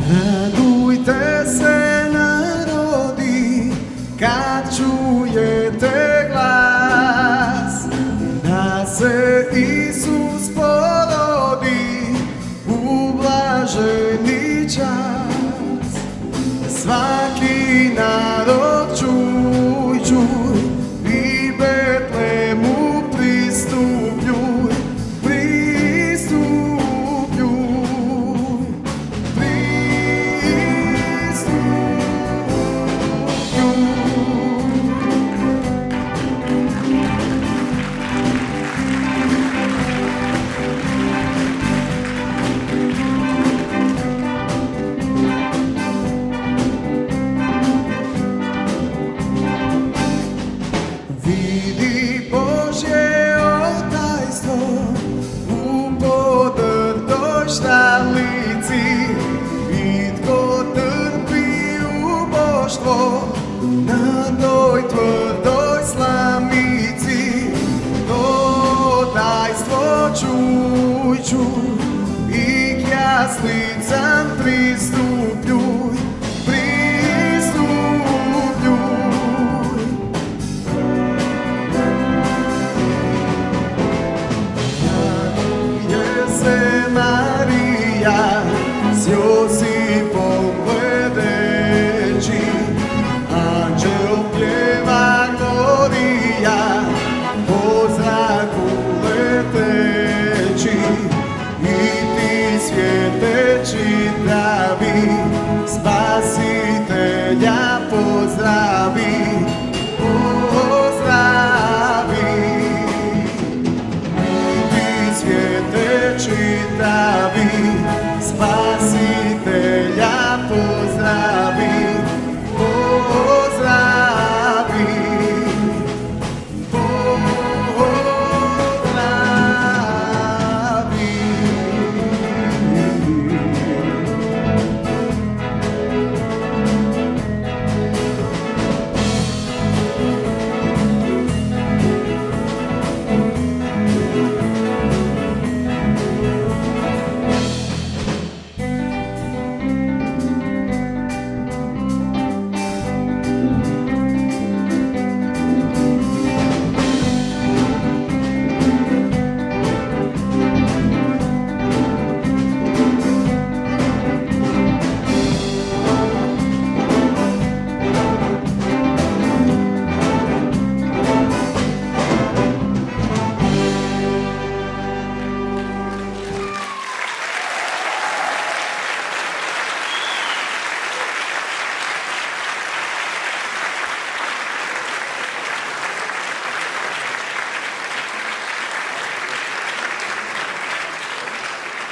Radujte se narodi, kad čujete glas, da se Isus porodi u blaženi čas. Svaki narod čuj, čuj, i Betlemu pristupljuj, vidi Božje otajstvo u podrtoj štalici, i tko trpi uboštvo na toj tvrdoj slamici. To tajstvo čuj, čuj, i k jaslicam pristup.